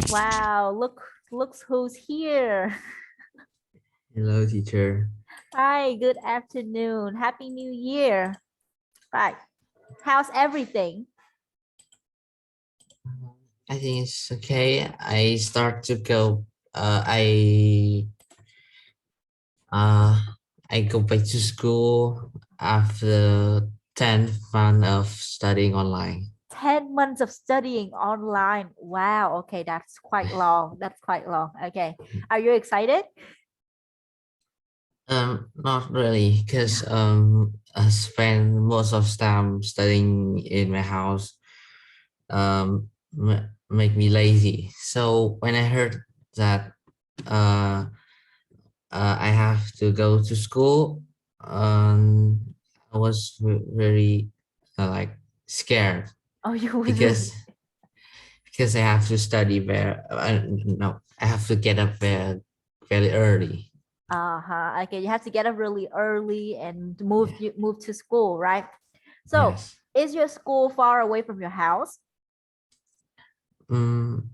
Wow, looks who's here. Hello, teacher. Hi, good afternoon. Happy New Year. Right. How's everything? I think it's okay. I start to go. Uh, I uh, I go back to school after 10 months of studying online. 10 months of studying online. Wow, okay, that's quite long. That's quite long. Okay. Are you excited? Not really, because I spend most of time studying in my house. Make me lazy. So when I heard that uh I have to go to school. I was very like scared Oh, you was because really. I have to study very no, I have to get up very early. Uh-huh. Okay, you have to get up really early and move Yeah. you move to school, right? So, Yes. is your school far away from your house? Mm,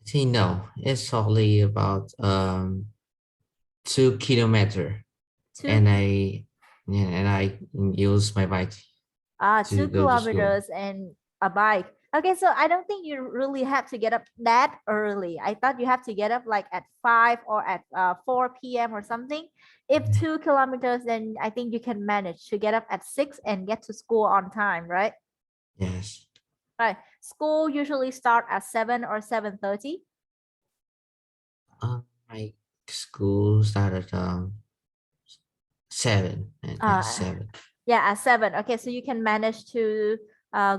See, no, it's only about 2 kilometer, Two and I use my bike two to go to school. kilometers and a bike. Okay, so I don't think you really have to get up that early. I thought you have to get up like at 5 or at 4 p.m. or something. If 2 kilometers, then I think you can manage to get up at 6 and get to school on time, right? Yes. Right. School usually start at 7 or 7:30. My school started 7 and at Uh, 7. yeah, at 7. Okay, so you can manage to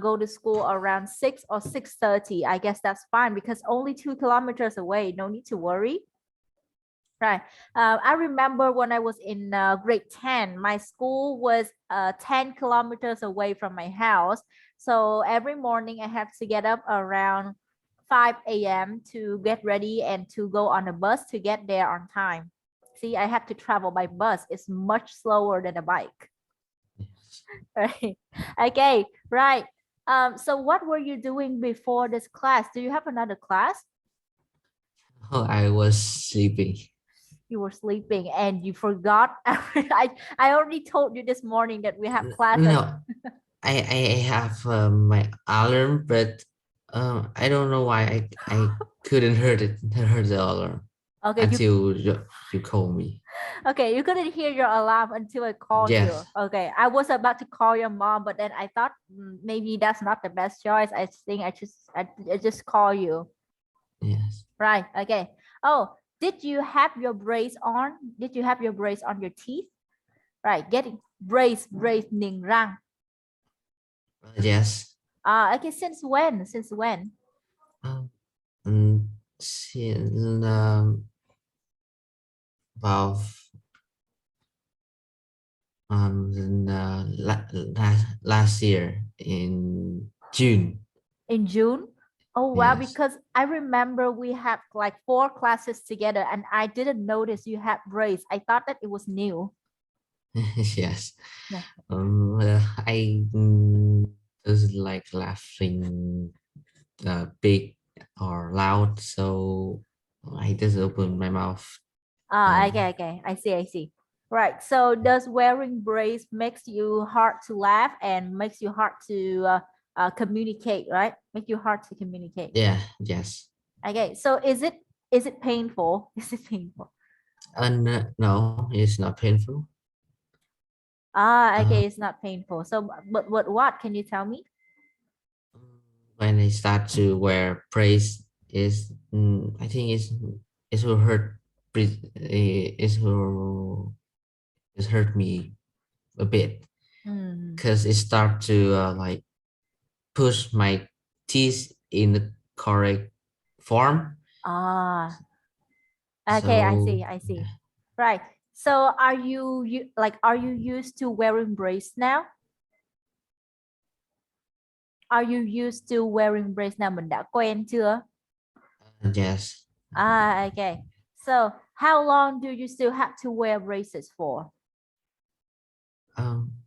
go to school around 6 or 6:30. I guess that's fine because only 2 kilometers away. No need to worry. Right. I remember when I was in grade 10, my school was 10 kilometers away from my house. So every morning I have to get up around 5 a.m. to get ready and to go on a bus to get there on time. See, I have to travel by bus. It's much slower than a bike. Right. Okay. Right. So what were you doing before this class? Do you have another class? Oh, I was sleeping. You were sleeping and you forgot. I already told you this morning that we have classes. No, I have my alarm, but I don't know why I couldn't heard the alarm Okay, until you called me. okay, you couldn't hear your alarm until I called you. Yes. Okay, I was about to call your mom, but then I thought maybe that's not the best choice. I think I just call you. Yes. Right. Okay. Oh, did you have your brace on? Did you have your brace on your teeth? Right. Getting brace, ning rang. Yes. Okay. Since when? Since when? Um, since about last year in June. In June? Oh wow, Yes. because I remember we had like 4 classes together and I didn't notice you had brace. I thought that it was new. Yes. Yeah. Well, I just like laughing big or loud, so I just open my mouth. Okay, Um, okay. I see. Right. So does wearing brace makes you hard to laugh and makes you hard to communicate, right? Make you hard to communicate. yeah, yes. Okay. So is it painful? Is it painful? And no, it's not painful. Uh, Okay, it's not painful. So but what can you tell me? when I start to wear brace, is I think it will hurt. It will hurt me a bit Hmm. because it start to like push my teeth in the correct form. Ah, okay, I So see, I see. Right. So are you used to wearing brace now? Are you used to wearing brace now? Mình đã quen chưa? yes, Okay. So how long do you still have to wear braces for?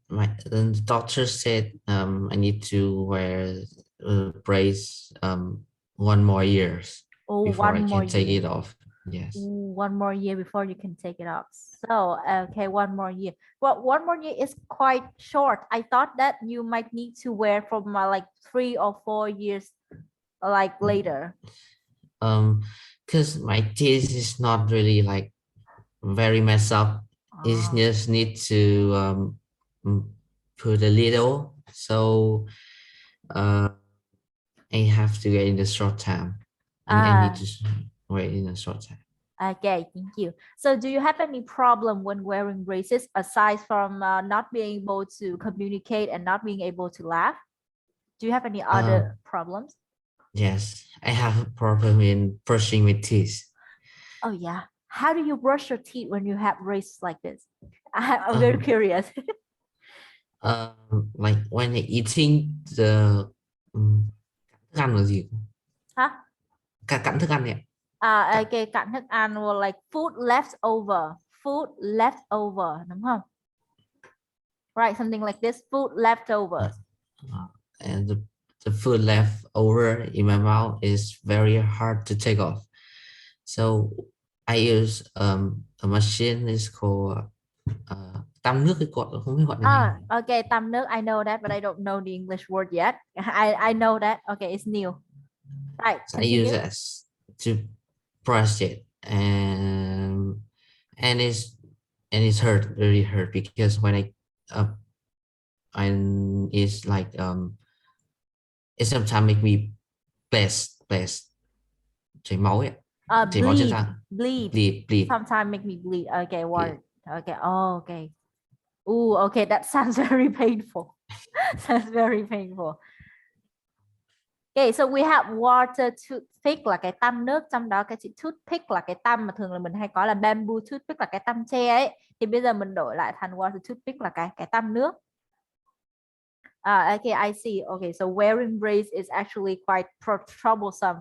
my then the doctor said I need to wear brace one more years Oh, before I one more can take year. it off. Yes. One more year before you can take it off. So, okay, one more year. Well, one more year is quite short. I thought that you might need to wear from like 3 or 4 years like later. Because my teeth is not really like very messed up. It Ah. just need to put a little. So I have to get in the short time. I need to wait in a short time. Okay, thank you. So do you have any problem when wearing braces aside from not being able to communicate and not being able to laugh? Do you have any other problems? Yes, I have a problem in brushing my teeth. Oh yeah. How do you brush your teeth when you have braces like this? I'm very curious. Like when eating the thức ăn là gì? Huh? Cắn thức ăn ấy. Okay, cặn thức ăn or like food left over. Food left over, đúng không? Right, something like this, food leftovers. And the food left over in my mouth is very hard to take off. So I use a machine is called tăm nước, cái cột không biết gọi là gì. Okay, tăm nước, I know that, but I don't know the English word yet. I know that. Okay, it's new. Right, So I use continue. it to brush it, and it's hurt, really hurt, because when it's like it sometimes make me bless chảy máu ấy, chảy máu trên Bleed, răng. bleed. Bleed. Sometimes make me bleed. Okay, Bleed. Okay. Oh, okay. Ooh, okay. That sounds very painful. Sounds very painful. Okay, so we have water toothpick là cái tăm nước, trong đó cái chữ toothpick là cái tăm mà thường là mình hay có là bamboo toothpick là cái tăm tre ấy. Thì bây giờ mình đổi lại thành water toothpick là cái tăm nước. Okay, I see. Okay, so wearing brace is actually quite troublesome.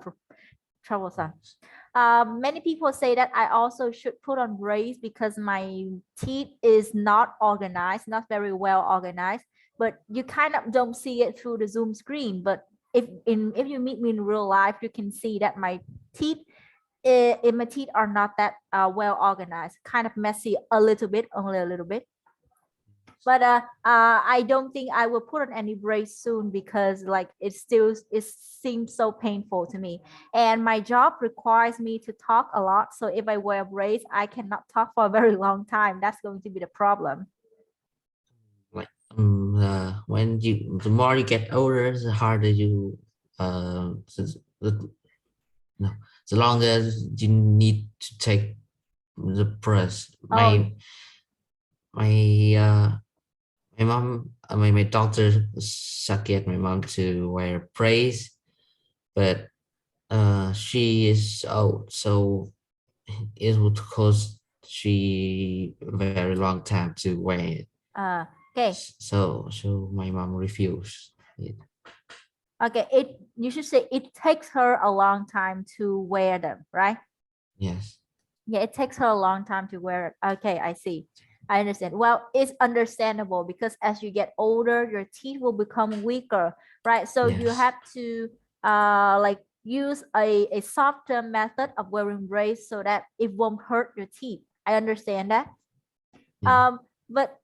Many people say that I also should put on brace because my teeth is not organized, not very well organized, but you kind of don't see it through the Zoom screen. But if you meet me in real life, you can see that my teeth are not that well organized, kind of messy a little bit, only a little bit. But I don't think I will put on any brace soon because like it seems so painful to me, and my job requires me to talk a lot. So if I wear a brace, I cannot talk for a very long time. That's going to be the problem. Like when the more you get older, the harder you the longer you need to take the brush. My mom, my doctor suggested my mom to wear brace, but she is old, so it would cost she a very long time to wear it. Okay. So my mom refused it. Okay, you should say it takes her a long time to wear them, right? Yes. Yeah, it takes her a long time to wear it. Okay, I see. I understand. Well, it's understandable because as you get older, your teeth will become weaker, right? So you have to like use a softer method of wearing brace so that it won't hurt your teeth. I understand that. Yeah. But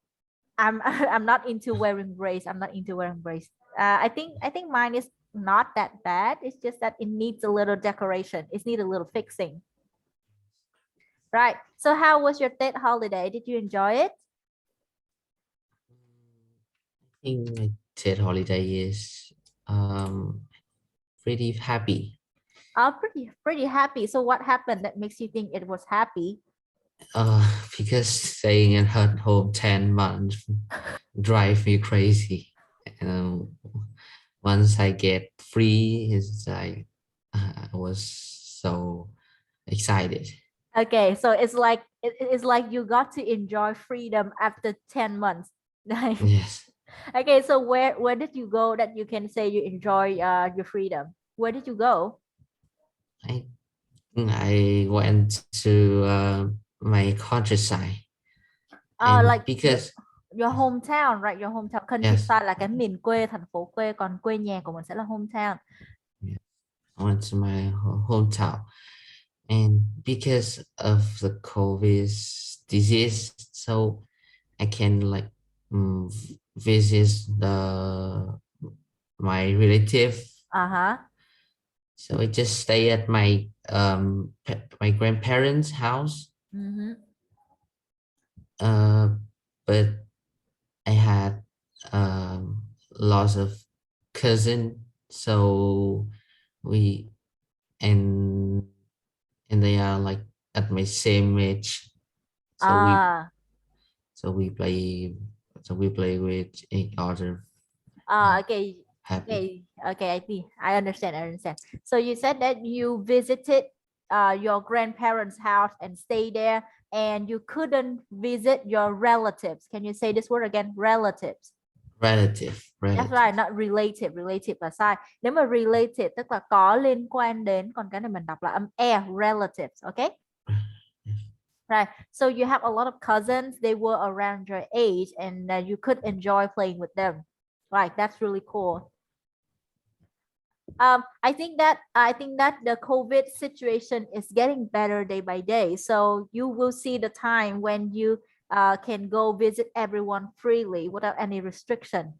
I'm not into wearing brace. I'm not into wearing brace. I think mine is not that bad. It's just that it needs a little decoration. It needs a little fixing. Right. So how was your Tết holiday? Did you enjoy it? I think my Tết holiday is pretty happy. Pretty happy. So what happened that makes you think it was happy? Because staying at home 10 months drive me crazy. Once I get free, it's like I was so excited. Okay, so it's like you got to enjoy freedom after 10 months. Yes. Okay, so where did you go that you can say you enjoy your freedom? Where did you go? I went to my countryside. Like because your hometown, right? Your hometown. Countryside là cái miền quê, thành phố quê, còn quê nhà của mình sẽ là hometown. Yeah. I went to my hometown, and because of the COVID disease, so I can like visit my relative. Uh-huh. So I just stay at my my grandparents' house. Mm-hmm. Uh, but I had lots of cousin, so we and they are like at my same age, so Ah, we play with each other, okay. happy. Okay, I see. I understand. I understand. So you said that you visited your grandparents' house and stay there, and you couldn't visit your relatives. Can you say this word again? Relatives. That's Relative. right, not relative. Relative là sai. Nếu mà related tức là có liên quan đến, còn cái này mình đọc là âm e, relatives. Okay. Right. So you have a lot of cousins. They were around your age, and you could enjoy playing with them. Right. That's really cool. I think that the COVID situation is getting better day by day. So you will see the time when you can go visit everyone freely without any restriction.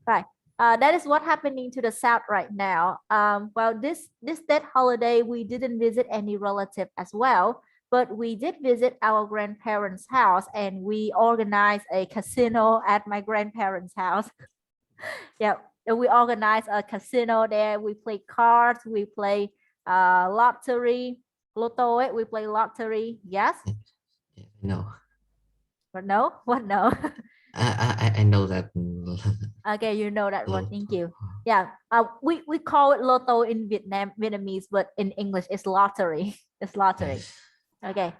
Right. That is what happening to the south right now. Well, this Tet holiday we didn't visit any relative as well, but we did visit our grandparents' house, and we organized a casino at my grandparents' house. Yeah, and we organized a casino there. We play cards, we play lottery, lotto. We play lottery. Yes, No, but no, what no? I know that. Okay, you know that one. Lotto. Thank you. Yeah, we call it lotto in Vietnamese, but in English it's lottery. It's lottery. Yes. Okay,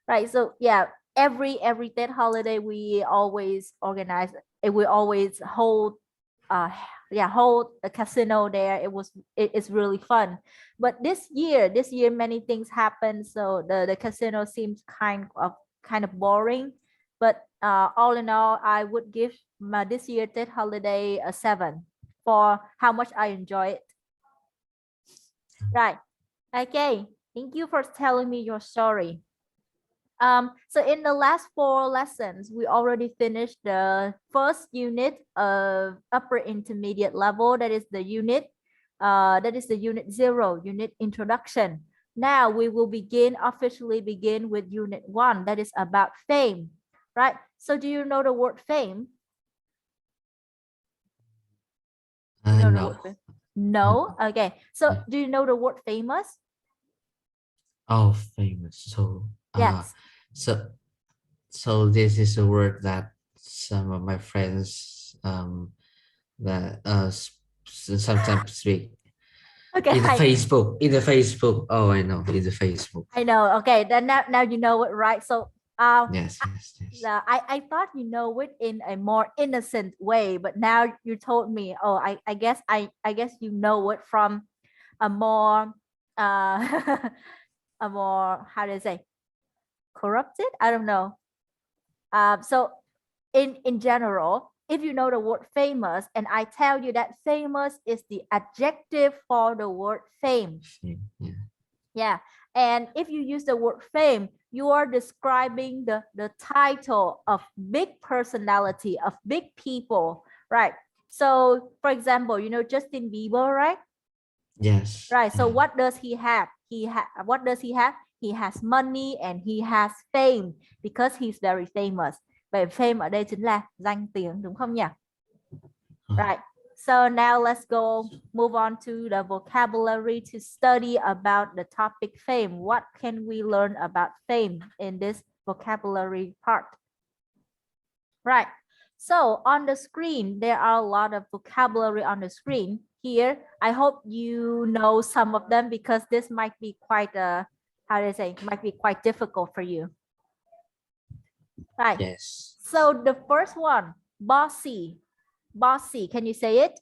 right. So yeah, every Tết holiday we always organize. We always hold hold a casino there. It's really fun. But this year many things happened, so the casino seems kind of boring. But all in all, I would give my this year Tết holiday a 7 for how much I enjoy it. Right. Okay. Thank you for telling me your story. So in the last 4 lessons, we already finished the first unit of upper intermediate level. That is the unit, unit 0, unit introduction. Now we will officially begin with unit 1, that is about fame, right? So do you know the word fame? You know the No. word fame? No? Okay. So do you know the word famous? Oh, famous. So Yes. so this is a word that some of my friends that sometimes speak Okay. in the Facebook. Oh, I know, in the Facebook. I know. Okay. Then now you know it, right? So Yes, yes, yes. I thought you know it in a more innocent way, but now you told me, oh, I guess you know it from a more a more, how do I say, corrupted? I don't know. So in general, if you know the word famous and I tell you that famous is the adjective for the word fame. Yeah. Yeah. And if you use the word fame, you are describing the title of big personality, of big people, right? So, for example, you know Justin Bieber, right? Yes. Right. So Yeah. what does he have? What does he have? He has money and he has fame because he's very famous. Vậy fame ở đây chính là danh tiếng, đúng không nhỉ? Right. So now let's go move on to the vocabulary to study about the topic fame. What can we learn about fame in this vocabulary part? Right. So on the screen, there are a lot of vocabulary on the screen here. I hope you know some of them because this might be quite how do I say, might be quite difficult for you. Right. Yes. So the first one, bossy. Bossy, can you say it?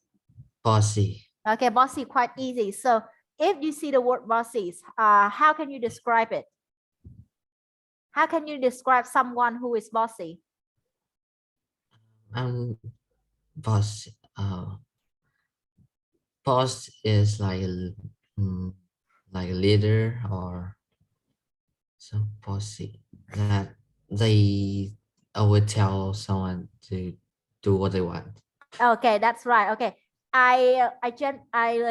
Bossy. Okay, bossy, quite easy. So if you see the word bossy, how can you describe it? How can you describe someone who is bossy? Boss. Boss is like like a leader or some bossy that they always tell someone to do what they want. Okay, that's right. Okay. I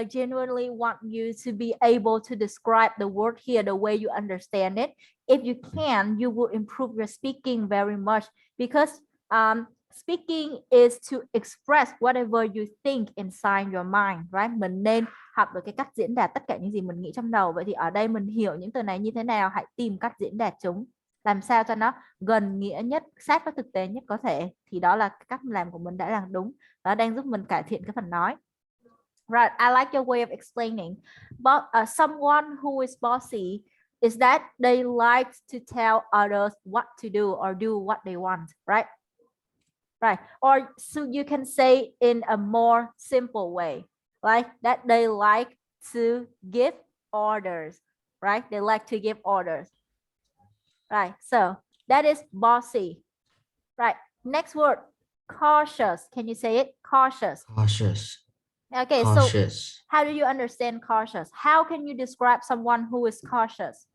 genuinely want you to be able to describe the word here the way you understand it. If you can, you will improve your speaking very much because speaking is to express whatever you think inside your mind, right? Mình nên học được cái cách diễn đạt tất cả những gì mình nghĩ trong đầu. Vậy thì ở đây mình hiểu những từ này như thế nào, hãy tìm cách diễn đạt chúng làm sao cho nó gần nghĩa nhất, sát với thực tế nhất có thể, thì đó là cách làm của mình đã làm đúng. Nó đang giúp mình cải thiện cái phần nói. Right, I like your way of explaining. But someone who is bossy is that they like to tell others what to do or do what they want, right? Right. Or so you can say in a more simple way, like that they like to give orders, right? They like to give orders. Right. So that is bossy. Right. Next word, cautious. Can you say it? Cautious. Cautious. Okay, Cautious. so how do you understand cautious? How can you describe someone who is cautious?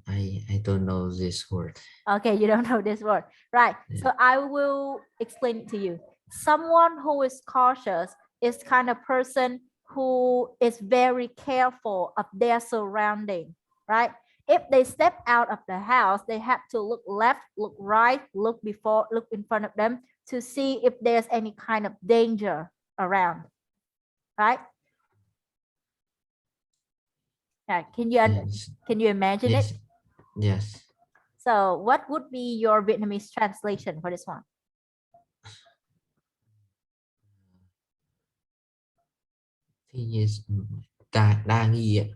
I don't know this word. Okay, you don't know this word. Right. Yeah. So I will explain it to you. Someone who is cautious is kind of person who is very careful of their surrounding, right? If they step out of the house, they have to look left, look right, look before, look in front of them to see if there's any kind of danger around, right? Can you imagine Yes. it? Yes. So what would be your Vietnamese translation for this one? Yes. Đa nghi ạ.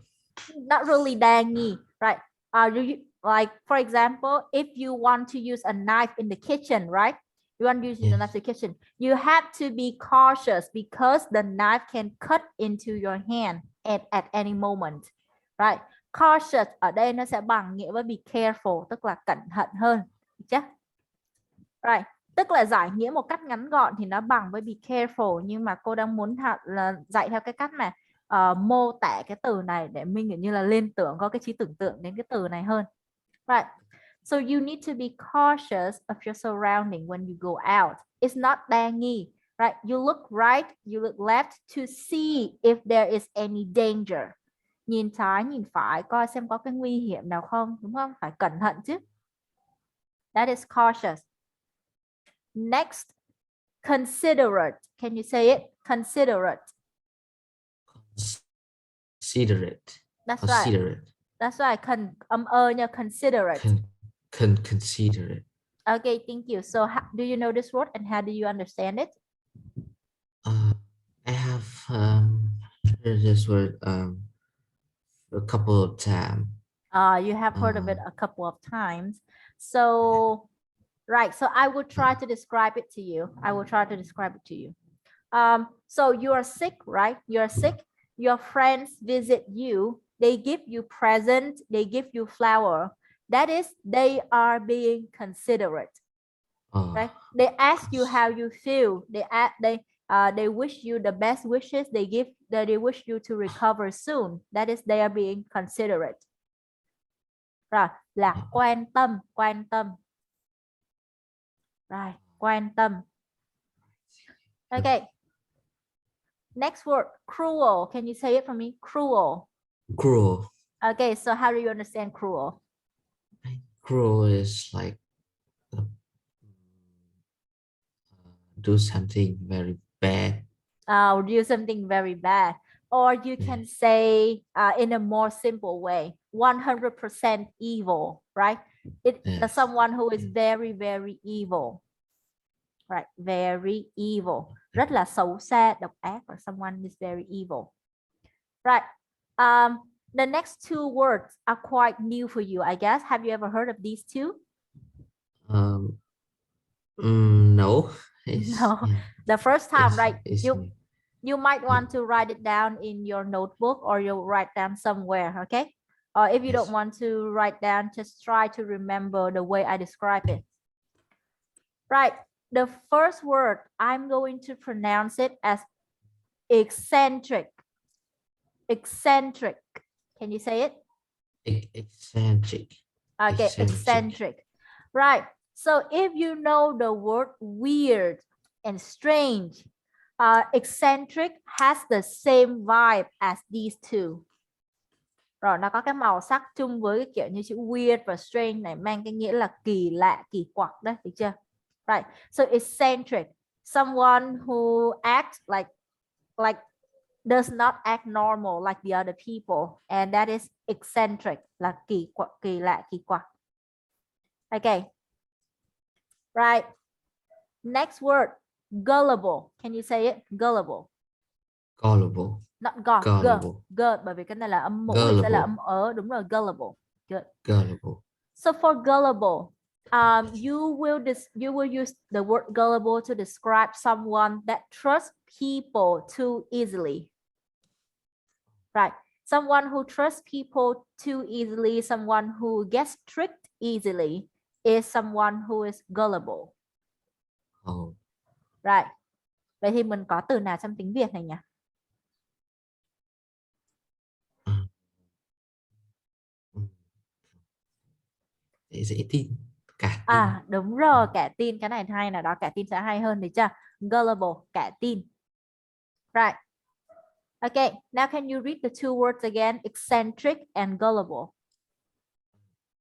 Not really đa nghi, right? Like for example, if you want to use a knife in the kitchen, right? You want to use the knife in the kitchen. You have to be cautious because the knife can cut into your hand at any moment, right? Cautious ở đây nó sẽ bằng nghĩa với be careful, tức là cẩn thận hơn, được chưa? Right. Tức là giải nghĩa một cách ngắn gọn thì nó bằng với be careful, nhưng mà cô đang muốn là dạy theo cái cách mà mô tả cái từ này để mình kiểu như là liên tưởng, có cái trí tưởng tượng đến cái từ này hơn. Right. So you need to be cautious of your surrounding when you go out. It's not đa nghi. Right. You look right, you look left to see if there is any danger. Nhìn trái, nhìn phải, coi xem có cái nguy hiểm nào không, đúng không? Phải cẩn thận chứ. That is cautious. Next, considerate. Can you say it? Considerate. Considerate. That's Considerate. right. That's right. Considerate. Considerate. Okay, thank you. So do you know this word and how do you understand it? I have heard this word a couple of times. You have heard of it a couple of times. So, right. So I will try to describe it to you. So you are sick, right? You're sick. Your friends visit you. They give you present. They give you flower. That is, they are being considerate. Right? They ask you how you feel. They wish you the best wishes. They wish you to recover soon. That is, they are being considerate. Rồi, là quan tâm. Rồi, quan tâm. Okay. Next word, cruel. Can you say it for me? Cruel. Cruel. Okay, so how do you understand cruel? Cruel is like do something very bad. Do something very bad. Or you can say in a more simple way, 100% evil, right? It's someone who is very, very evil. Right, very evil. Rất là xấu xa, độc ác, or someone is very evil. Right. The next two words are quite new for you, I guess. Have you ever heard of these two? No. No. The first time, right? You might want to write it down in your notebook or you'll write down somewhere, okay? Or if you don't want to write down, just try to remember the way I describe it. Right. The first word, I'm going to pronounce it as eccentric. Eccentric. Can you say it? Eccentric. Okay, eccentric. Right. So if you know the word weird and strange, eccentric has the same vibe as these two. Rồi nó có cái màu sắc chung với cái kiểu như chữ weird và strange này, mang cái nghĩa là kỳ lạ, kỳ quặc đấy, được chưa? Right. So eccentric, someone who acts like does not act normal like the other people, and that is eccentric, là kỳ quặc, kỳ lạ, kỳ quặc. Okay. Right. Next word, gullible. Can you say it? Gullible. Gullible. Not go. Gullible. Go. Bởi vì cái này là âm mũi thì sẽ là âm ớ. Đúng rồi, gullible. Good. Gullible. So for gullible, you will use the word gullible to describe someone that trusts people too easily. Right. Someone who trusts people too easily, someone who gets tricked easily, is someone who is gullible. Oh. Right. Vậy thì mình có từ nào trong tiếng Việt này nhỉ? Dễ tin. Cả tin. Đúng rồi, cả tin. Cái này hay là đó, cả tin sẽ hay hơn, được chưa? Gullible, cả tin. Right. Okay, now can you read the two words again? Eccentric and gullible.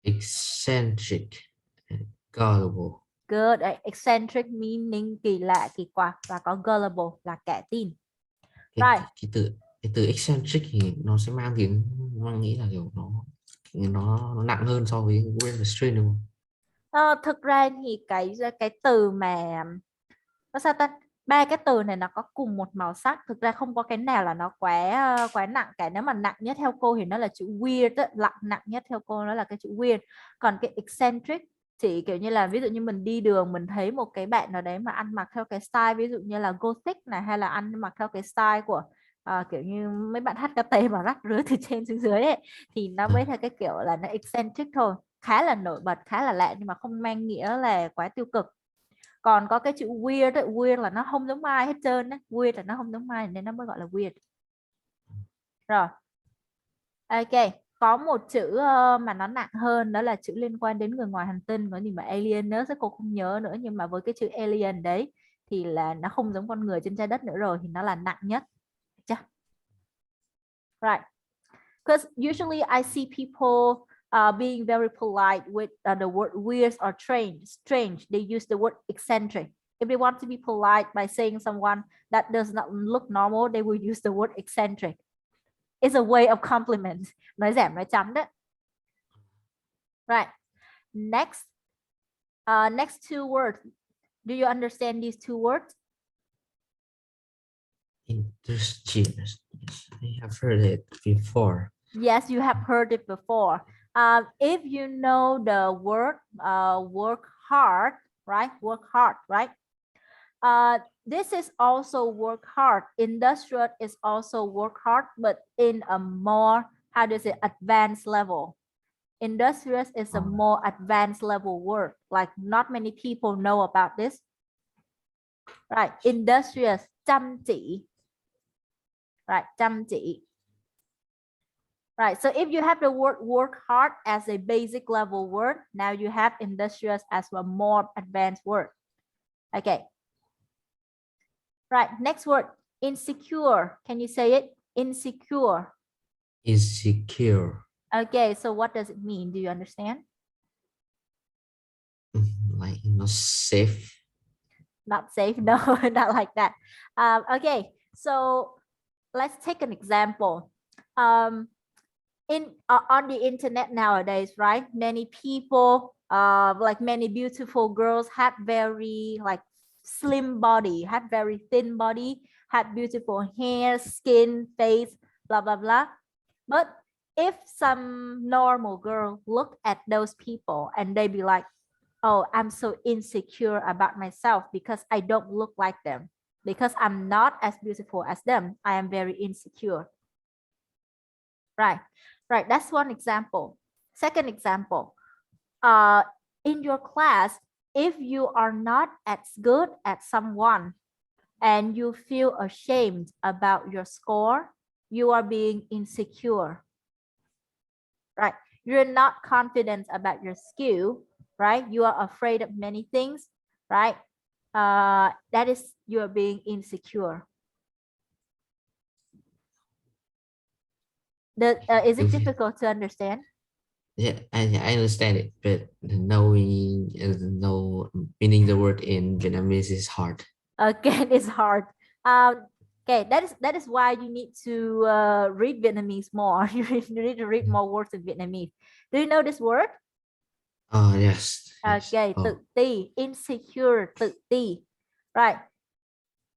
Eccentric and gullible. Good. Eccentric meaning kỳ lạ, kỳ quặc, và có gullible là cả tin. Right. Cái từ eccentric thì nó sẽ mang nghĩ là kiểu nó nặng hơn so với weird và strange đúng không? Thực ra thì cái từ mà nó sao ta, ba cái từ này nó có cùng một màu sắc, thực ra không có cái nào là nó quá nặng cả. Nếu mà nặng nhất theo cô thì nó là chữ weird ấy. Nặng nhất theo cô nó là cái chữ weird, còn cái eccentric chỉ kiểu như là ví dụ như mình đi đường mình thấy một cái bạn nào đấy mà ăn mặc theo cái style ví dụ như là gothic này, hay là ăn mặc theo cái style của kiểu như mấy bạn HKT mà rắc rưới từ trên xuống dưới ấy, thì nó mới theo cái kiểu là nó eccentric thôi, khá là nổi bật, khá là lạ, nhưng mà không mang nghĩa là quá tiêu cực. Còn có cái chữ weird ấy, weird là nó không giống ai hết trơn đấy, weird là nó không giống ai nên nó mới gọi là weird. Rồi, ok, có một chữ mà nó nặng hơn, đó là chữ liên quan đến người ngoài hành tinh, có gì mà alien nữa, cô không nhớ nữa, nhưng mà với cái chữ alien đấy thì là nó không giống con người trên trái đất nữa rồi, thì nó là nặng nhất. Right, because usually I see people being very polite with the word weird or strange. They use the word eccentric. If they want to be polite by saying someone that does not look normal, they will use the word eccentric. It's a way of compliment. Nói giảm nói chấm đấy. Right. Next. Next two words. Do you understand these two words? Interesting. I have heard it before. Yes, you have heard it before. If you know the word work hard, right? Work hard, right? This is also work hard. Industrial is also work hard, but in a more, how do you say, advanced level. Industrial is a more advanced level word. Like not many people know about this. Right, industrial, chăm chỉ. Right, chăm chỉ. Right, so if you have the word work hard as a basic level word, now you have industrious as a more advanced word. Okay. Right, next word, insecure. Can you say it? Insecure. Insecure. Okay, so what does it mean? Do you understand? Like not safe. Not safe, no, not like that. Okay, so let's take an example. On the internet nowadays, right? Many people, like many beautiful girls, have very like slim body, have very thin body, have beautiful hair, skin, face, blah blah blah. But if some normal girl look at those people and they be like, oh, I'm so insecure about myself because I don't look like them, because I'm not as beautiful as them, I am very insecure. Right, that's one example. Second example, in your class, if you are not as good as someone and you feel ashamed about your score, you are being insecure, right? You're not confident about your skill, right? You are afraid of many things, right? That is, you are being insecure. Is it difficult to understand? Yeah, I understand it, but knowing meaning the word in Vietnamese is hard. Again, it's hard. Okay, that is why you need to read Vietnamese more. You need to read more words in Vietnamese. Do you know this word? Oh yes, yes. Okay, tự Oh, ti, insecure, tự ti, right?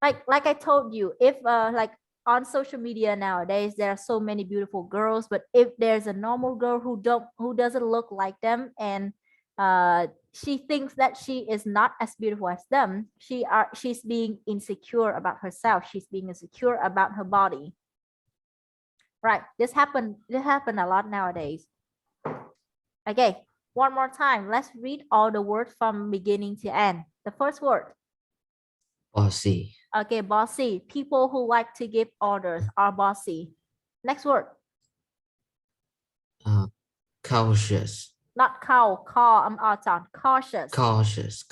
Like I told you, if like on social media nowadays there are so many beautiful girls, but if there's a normal girl who doesn't look like them, and she thinks that she is not as beautiful as them, she's being insecure about herself, she's being insecure about her body, right? This happen a lot nowadays. Okay, one more time, let's read all the words from beginning to end. The first word. bossy, Okay, bossy. People who like to give orders are bossy. Next word. uh, cautious, Not cow, call, on. Cautious. cautious.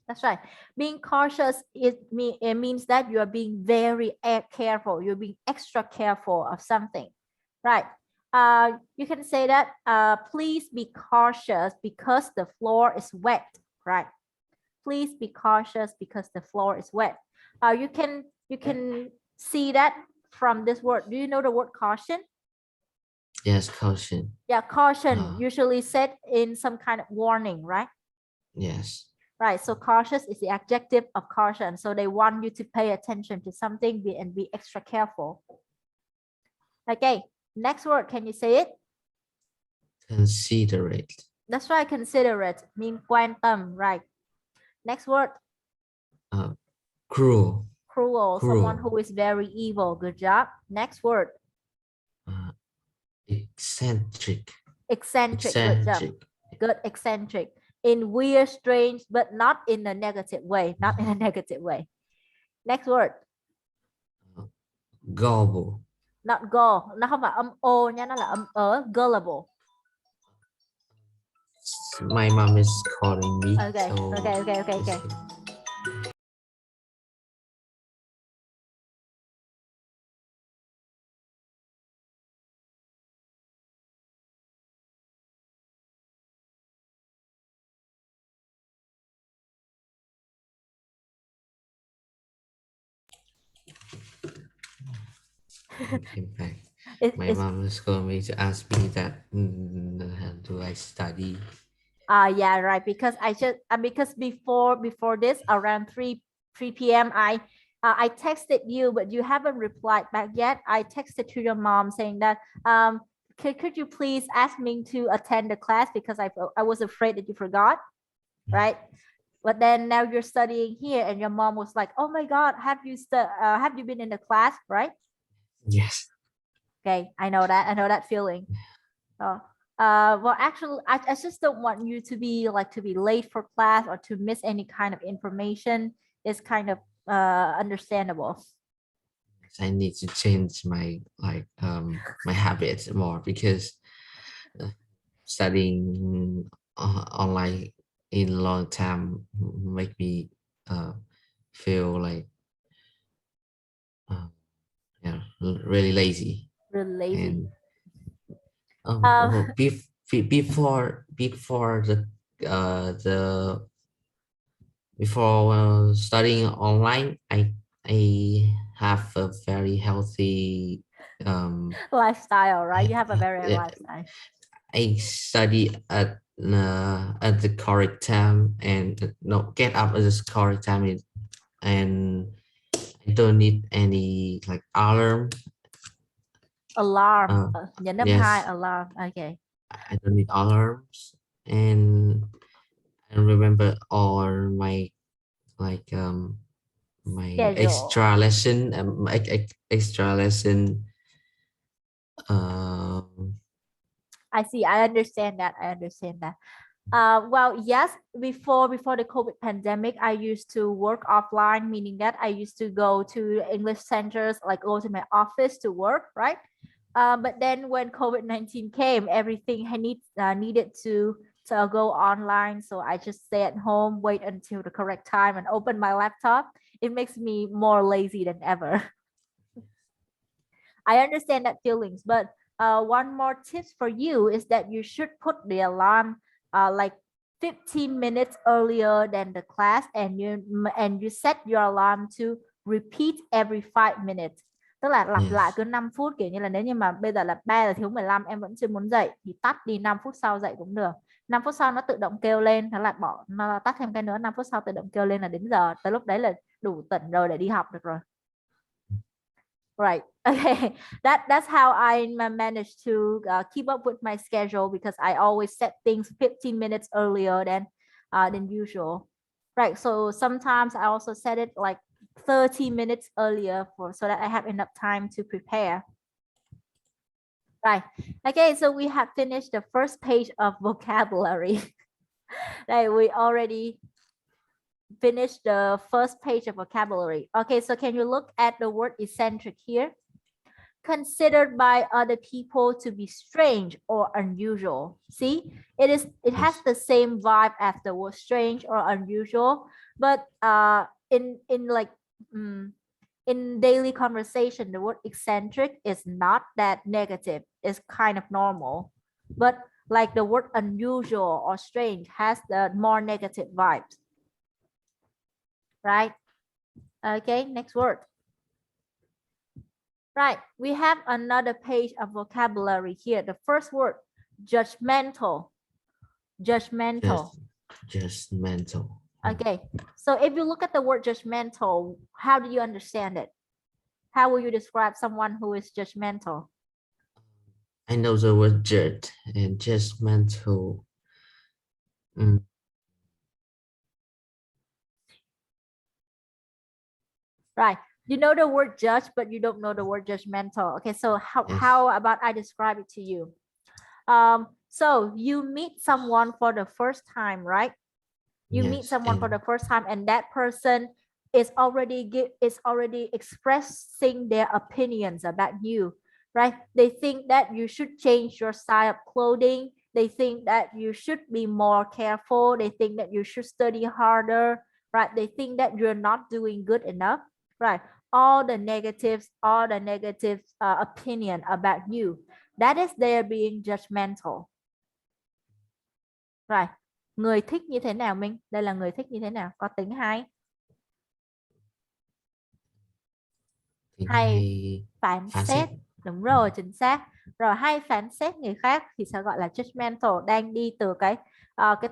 That's right. Being cautious, it means that you are being very careful. You're being extra careful of something, right? You can say that, please be cautious because the floor is wet, right? Please be cautious because the floor is wet. You can see that from this word. Do you know the word caution? Yes, caution. Yeah, caution Uh, usually said in some kind of warning, right? yes. Right. So cautious is the adjective of caution. So they want you to pay attention to something and be extra careful. Okay. Next word. Can you say it? Considerate, That's right. Considerate mean quan tâm, right? Next word. uh, cruel, Cruel. Someone cruel, who is very evil. Good job. Next word. uh, eccentric, Eccentric. Good job. eccentric, Good. Eccentric. In weird, strange, but not in a negative way. Not in a negative way. Next word. uh, gullible. Not go. Nó không phải âm o nha, nó là âm ớ. Gullible. My mom is calling me, Okay. so Okay. in fact, my It's mom is calling me to ask me that how do I study? yeah, right, because I just because before this around 3 p.m. I texted you, but you haven't replied back yet. I texted to your mom saying that, could you please ask me to attend the class because I was afraid that you forgot, right? But then now you're studying here and your mom was like, oh my god, have you been in the class, right? Yes. Okay, I know that feeling. Oh, well, actually, I just don't want you to be late for class or to miss any kind of information. It's kind of understandable. I need to change my my habits more because uh, studying online in long time make me feel like uh, yeah really lazy Really lazy. and Um, before the before studying online I have a very healthy lifestyle, right? I, You have a very uh, lifestyle. I study at the correct time and no get up at the correct time and I don't need any like alarm. Alarm. Uh, Nhấn âm hai yes, alarm. Okay. I don't need alarms and I remember all my like my Schedule. extra lesson um I see. I understand that. I understand that. Well, yes, before the COVID pandemic, I used to work offline, meaning that I used to go to English centers, like go to my office to work, right? But then when COVID-19 came, everything I needed to go online. So I just stay at home, wait until the correct time and open my laptop. It makes me more lazy than ever. I understand that feelings, but one more tips for you is that you should put the alarm like 15 minutes earlier than the class, and you set your alarm to repeat every 5 minutes. Tức là lặp lại Yes. cứ 5 phút, kiểu như là nếu như mà bây giờ là 3 giờ thiếu 15 em vẫn chưa muốn dậy thì tắt đi, 5 phút sau dậy cũng được. 5 phút sau nó tự động kêu lên, thế là nó tắt thêm cái nữa, 5 phút sau tự động kêu lên là đến giờ, tới lúc đấy là đủ tỉnh rồi để đi học được rồi. Right. Okay. That's how I managed to keep up with my schedule, because I always set things 15 minutes earlier than usual. Right. So sometimes I also set it like 30 minutes earlier so that I have enough time to prepare. Right. Okay. So we have finished the first page of vocabulary. Right. We already finish the first page of vocabulary. Okay, so can you look at the word eccentric here? Considered by other people to be strange or unusual. See, it has the same vibe as the word strange or unusual, but in daily conversation, the word eccentric is not that negative. It's kind of normal, but like the word unusual or strange has the more negative vibes. Right? Okay, next word. Right, we have another page of vocabulary here. The first word, judgmental. Judgmental. Judgmental. Okay, so if you look at the word judgmental, how do you understand it? How will you describe someone who is judgmental? I know the word judge and judgmental. Right. You know the word judge, but you don't know the word judgmental. Okay, so how about I describe it to you? So you meet someone for the first time, right? You meet someone for the first time, and that person is already expressing their opinions about you, right? They think that you should change your style of clothing. They think that you should be more careful. They think that you should study harder, right? They think that you're not doing good enough, right? All the negative opinion about you. That is their being judgmental. Right. Người thích như thế nào Minh? Đây là người thích như thế nào? Có tính hay? Hay phán xét. Đúng rồi, chính xác. Rồi hay phán xét người khác thì sẽ gọi là judgmental, đang đi từ cái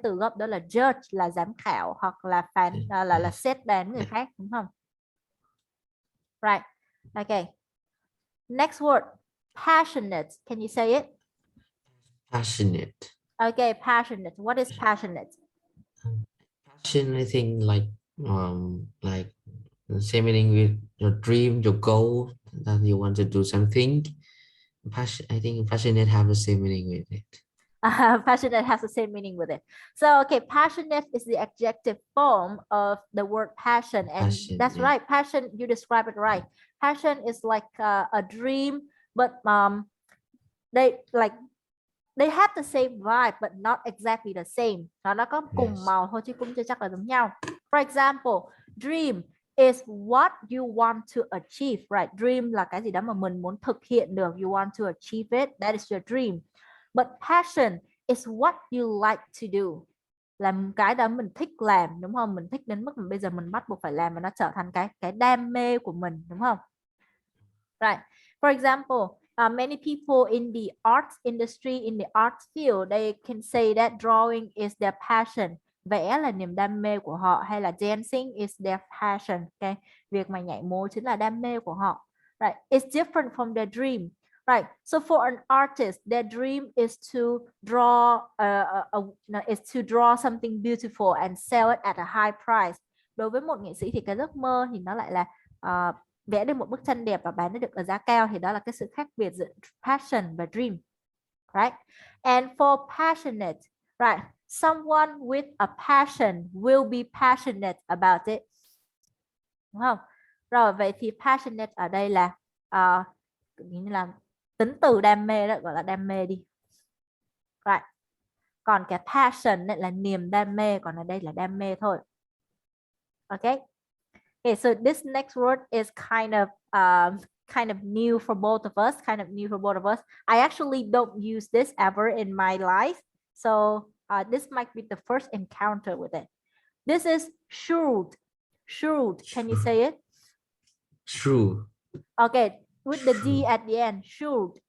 từ gốc đó là judge là giám khảo, hoặc là là xét đoán người khác, đúng không? Right. Okay. Next word, passionate. Can you say it? Passionate. Okay, passionate. What is passionate? Passion, I think like the same meaning with your dream, your goal, that you want to do something. Passion, I think passionate have the same meaning with it. Passionate has the same meaning with it. So, okay, passionate is the adjective form of the word passion, and that's right. Passion, you describe it right. Passion is like a dream, but they have the same vibe, but not exactly the same. Nó có cùng màu thôi chứ cũng chưa chắc là giống nhau. For example, dream is what you want to achieve, right? Dream là cái gì đó mà mình muốn thực hiện được. You want to achieve it. That is your dream. But passion is what you like to do. Làm cái đó mình thích làm, đúng không? Mình thích đến mức mà bây giờ mình bắt buộc phải làm, và nó trở thành cái đam mê của mình, đúng không? Right. For example, many people in the arts industry, in the arts field, they can say that drawing is their passion. Vẽ là niềm đam mê của họ, hay là dancing is their passion. Okay. Việc mà nhảy múa chính là đam mê của họ. Right. It's different from their dream. Right. So for an artist, their dream is to draw something beautiful and sell it at a high price. Đối với một nghệ sĩ thì cái giấc mơ thì nó lại là vẽ được một bức tranh đẹp và bán được ở giá cao, thì đó là cái sự khác biệt giữa passion và dream. Right. And for passionate, right, Someone with a passion will be passionate about it. Đúng không? Rồi vậy thì passionate ở đây là như là tính từ đam mê đó, gọi là đam mê đi. Right. Còn cái passion là niềm đam mê, còn ở đây là đam mê thôi. Okay. Okay, so this next word is kind of new for both of us, I actually don't use this ever in my life, so this might be the first encounter with it. This is shrewd. Can you say it? Shrewd. Okay, with the D at the end. Shrewd.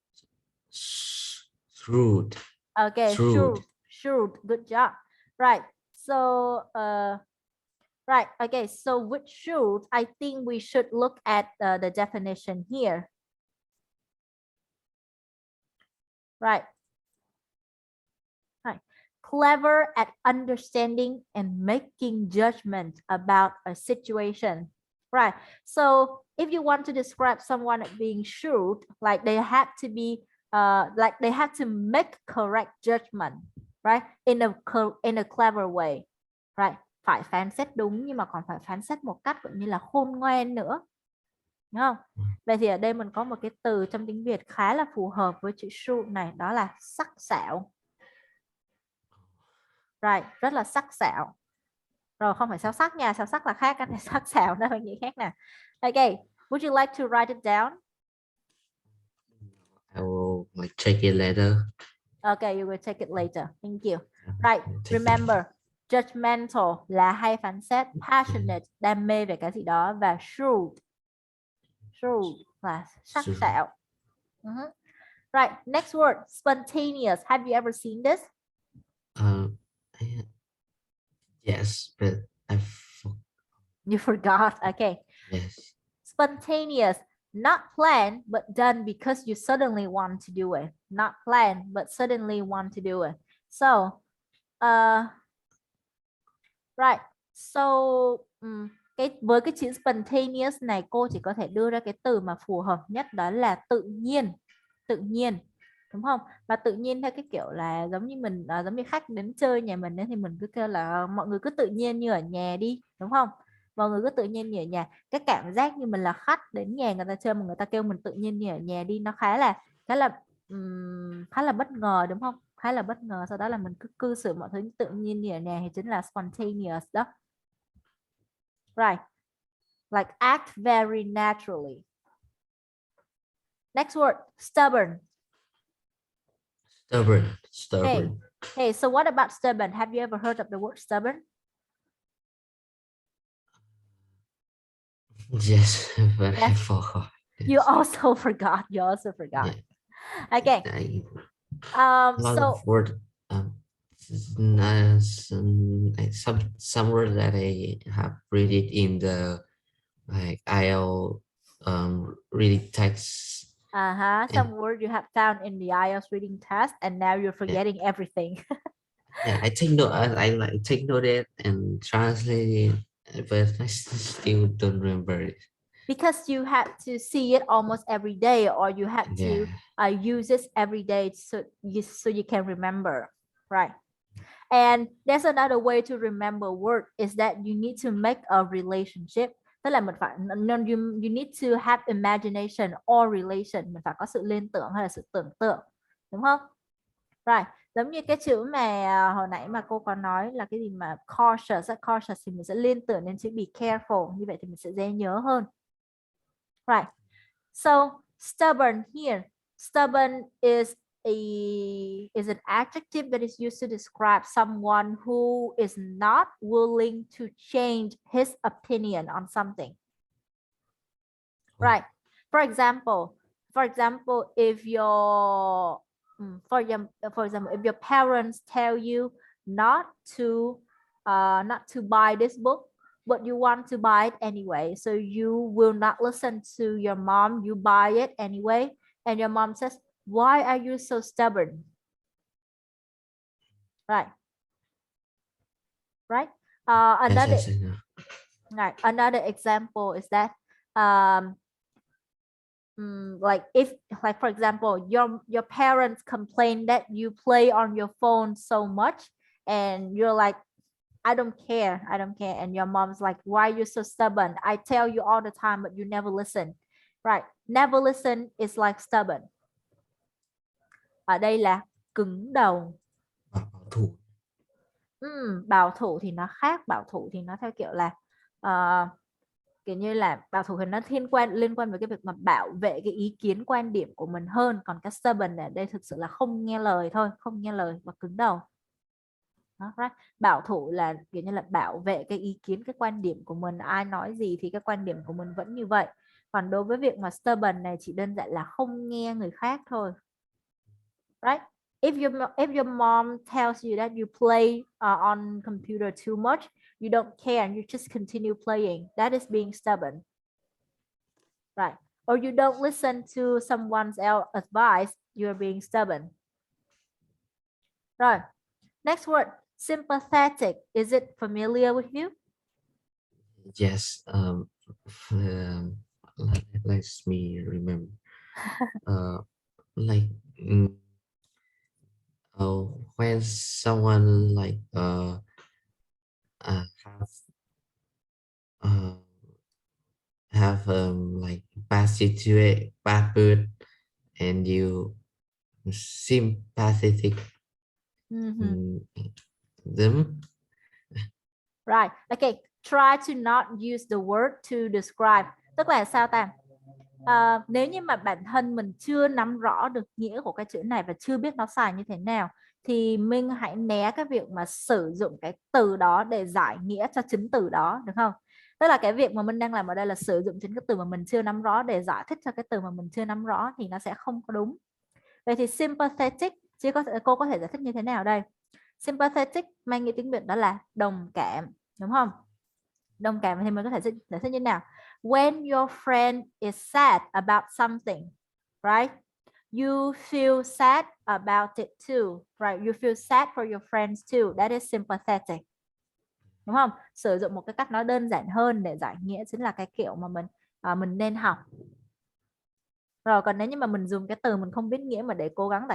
Okay, shrewd. Good job. Right. So right. Okay. So with shrewd, I think we should look at the definition here. Right. Clever at understanding and making judgment about a situation. Right. So if you want to describe someone as being shrewd, like they have to be like they have to make correct judgment, right, in a clever way, right, phải phán xét đúng nhưng mà còn phải phán xét một cách cũng như là khôn ngoan nữa, đúng không? Vậy thì ở đây mình có một cái từ trong tiếng Việt khá là phù hợp với chữ shrewd này, đó là sắc sảo. Right, rất là sắc sảo. Rồi không phải xáo sắc nha, xáo sắc là khác, cái này sắc sảo nó là nghĩa khác nè. Okay, would you like to write it down? I will like check it later. Okay, you will take it later. Thank you. Right, remember, judgmental là hay phán xét, passionate đam mê về cái gì đó, và shrewd là sắc sảo. Right, next word, spontaneous. Have you ever seen this? Yes, but You forgot. Okay. Yes. Spontaneous, not planned but done because you suddenly want to do it. Not planned but suddenly want to do it. So, right. So, với cái chữ spontaneous này cô chỉ có thể đưa ra cái từ mà phù hợp nhất, đó là tự nhiên, đúng không? Và tự nhiên theo cái kiểu là giống như mình giống như khách đến chơi nhà mình ấy, thì mình cứ kêu là mọi người cứ tự nhiên như ở nhà đi, đúng không? Mọi người cứ tự nhiên như ở nhà, cái cảm giác như mình là khách đến nhà người ta chơi mà người ta kêu mình tự nhiên như ở nhà đi, nó khá là bất ngờ, đúng không? Khá là bất ngờ, sau đó là mình cứ cư xử mọi thứ tự nhiên như ở nhà thì chính là spontaneous đó. Right, like act very naturally. Next word, stubborn. Hey, so what about stubborn? Have you ever heard of the word stubborn? Yes, but yes. I forgot. Yes. You also forgot. Yeah. Okay. So word. Some words that I have read it in the like IELTS reading text. Some word you have found in the IELTS reading test, and now you're forgetting everything. Yeah, I take note. I like take note it and translate it, but I still don't remember it. Because you have to see it almost every day, or you have to use it every day, so you can remember, right? And there's another way to remember word is that you need to make a relationship. Tức là mình phải you need to have imagination or relation, mình phải có sự liên tưởng hay là sự tưởng tượng, đúng không? Right, giống như cái chữ mà hồi nãy mà cô có nói là cái gì mà cautious thì mình sẽ liên tưởng đến chữ be careful, như vậy thì mình sẽ dễ nhớ hơn. Right, so stubborn here, stubborn is an adjective that is used to describe someone who is not willing to change his opinion on something. Right, for example, if your if your parents tell you not to buy this book, but you want to buy it anyway, so you will not listen to your mom, you buy it anyway, and your mom says, why are you so stubborn? Right. Another example is that like for example, your parents complain that you play on your phone so much, and you're like, I don't care, and your mom's like, why are you so stubborn? I tell you all the time but you never listen. Right, never listen is like stubborn. Ở đây là cứng đầu. Bảo thủ. Bảo thủ thì nó khác, bảo thủ thì nó theo kiểu là kiểu như là bảo thủ thì nó liên quan với cái việc mà bảo vệ cái ý kiến quan điểm của mình hơn, còn cái stubborn ở đây thực sự là không nghe lời thôi, không nghe lời và cứng đầu. Đó, right. Bảo thủ là kiểu như là bảo vệ cái ý kiến, cái quan điểm của mình, ai nói gì thì cái quan điểm của mình vẫn như vậy. Còn đối với việc mà stubborn này chỉ đơn giản là không nghe người khác thôi. Right? If your mom tells you that you play on computer too much, you don't care and you just continue playing, that is being stubborn. Right? Or you don't listen to someone else's advice, you're being stubborn. Right. Next word, sympathetic. Is it familiar with you? Yes. Let me remember. Like when someone like have like bad mood, and you sympathetic them. Right. Okay. Try to not use the word to describe. Tức là sao ta? Nếu như mà bản thân mình chưa nắm rõ được nghĩa của cái chữ này và chưa biết nó xài như thế nào, thì mình hãy né cái việc mà sử dụng cái từ đó để giải nghĩa cho chính từ đó, được không? Tức là cái việc mà mình đang làm ở đây là sử dụng chính cái từ mà mình chưa nắm rõ để giải thích cho cái từ mà mình chưa nắm rõ thì nó sẽ không có đúng. Vậy thì sympathetic, cô có thể giải thích như thế nào đây? Sympathetic mang nghĩa tiếng Việt đó là đồng cảm, đúng không? Đồng cảm thì mình có thể giải thích như thế nào? When your friend is sad about something, right? You feel sad about it too, right? You feel sad for your friends too. That is sympathetic. Đúng không? Sử dụng một cái cách nói đơn giản hơn để giải nghĩa chính là cái kiểu mà mình nên học. Rồi còn nếu như mà mình dùng cái từ mình không biết nghĩa mà để cố gắng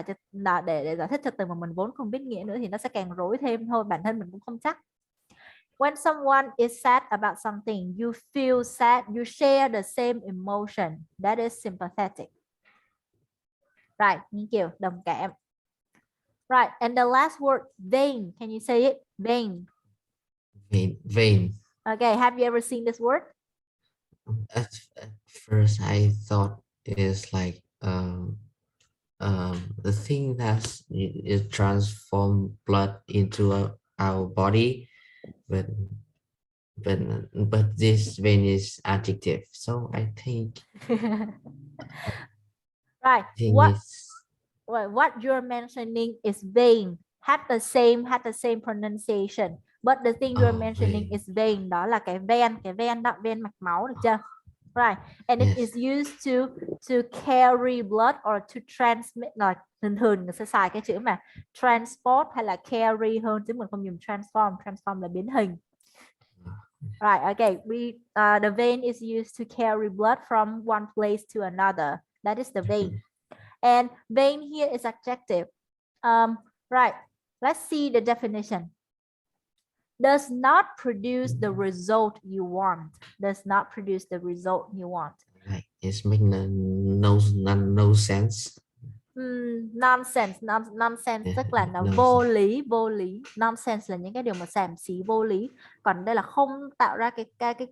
để giải thích cho từ mà mình vốn không biết nghĩa nữa thì nó sẽ càng rối thêm thôi, bản thân mình cũng không chắc. When someone is sad about something, you feel sad, you share the same emotion. That is sympathetic. Right, như kiểu đồng cảm. Right, and the last word, vain. Can you say it? Vain. Vain. Okay, have you ever seen this word? At first, I thought it is like the thing that it transform blood into our body, but this vein is adjective, so I think Right. it's What you're mentioning is vain. Had the same pronunciation, but the thing you're mentioning is vein. Đó là cái ven đó, ven mạch máu, được chưa? Right. And it is used to carry blood or to transmit. Thường người sẽ xài cái chữ mà transport hay là carry hơn, chứ mình không dùng transform. Transform là biến hình. Right. Okay. The vein is used to carry blood from one place to another. That is the vein. And vain here is adjective. Right. Let's see the definition. Does not produce the result you want. Does not produce the result you want. Like it's making no sense. Nonsense tức là nó vô lý. Nonsense là những cái điều mà xàm xí, vô lý. Còn đây là không tạo ra cái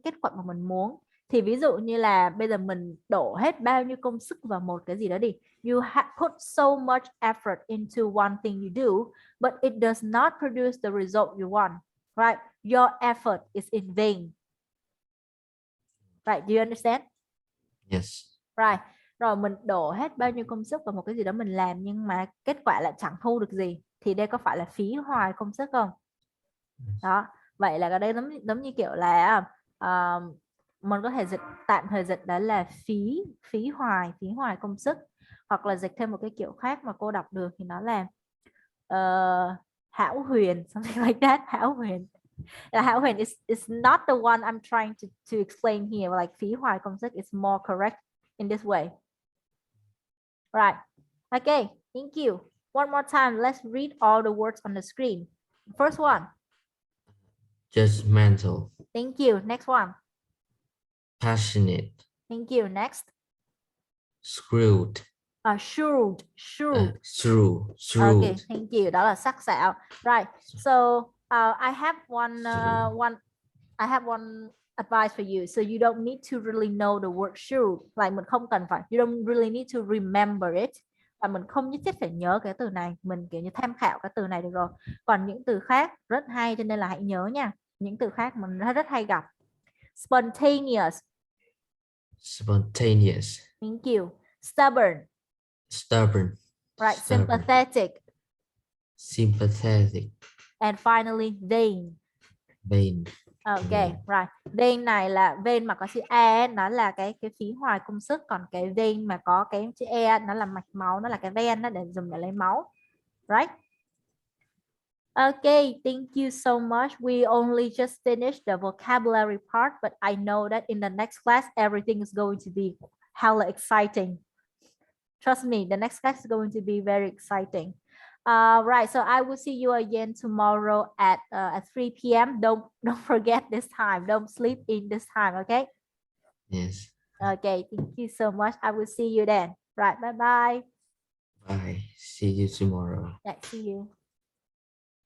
kết quả mà mình muốn. Thì ví dụ như là bây giờ mình đổ hết bao nhiêu công sức vào một cái gì đó đi. You have put so much effort into one thing you do, but it does not produce the result you want. Right? Your effort is in vain. Right? Do you understand? Yes. Right. Rồi mình đổ hết bao nhiêu công sức vào một cái gì đó mình làm nhưng mà kết quả lại chẳng thu được gì. Thì đây có phải là phí hoài công sức không? Đó. Vậy là ở đây giống như kiểu là mình có thể tạm thời dịch đó là phí hoài công sức, hoặc là dịch thêm một cái kiểu khác mà cô đọc được thì nó là hão huyền, something like that. Hão huyền. Hão huyền is not the one I'm trying to explain here. Like phí hoài công sức is more correct in this way. Right. Okay. Thank you. One more time. Let's read all the words on the screen. First one. Judgmental. Thank you. Next one. Passionate. Thank you. Next. Screwed. Shrewd. Shrewd. Shrewd. Okay, Shrewd. thank you. Đó là sắc sảo. Right. So I have one advice for you. So you don't need to really know the word shrewd. Like mình không cần phải. You don't really need to remember it. Và mình không nhất thiết phải nhớ cái từ này. Mình kiểu như tham khảo cái từ này được rồi. Còn những từ khác rất hay cho nên là hãy nhớ nha. Những từ khác mình rất hay gặp. Spontaneous. Spontaneous. Thank you. Stubborn. Stubborn. Right. Stubborn. Sympathetic. Sympathetic. And finally, vain. Vain. Ok, Vain. right. Vain này là vain mà có chữ E ấy, nó là cái phí hoài công sức, còn cái vain mà có cái chữ E nó là mạch máu, nó là cái ven nó để dùng để lấy máu. Right? Okay, thank you so much. We only just finished the vocabulary part, but I know that in the next class everything is going to be hella exciting. Trust me, the next class is going to be very exciting. Right, so I will see you again tomorrow at 3 p.m. Don't forget this time. Don't sleep in this time, okay? Yes. Okay, thank you so much. I will see you then. Right, bye bye. Bye. See you tomorrow. Yeah, see you.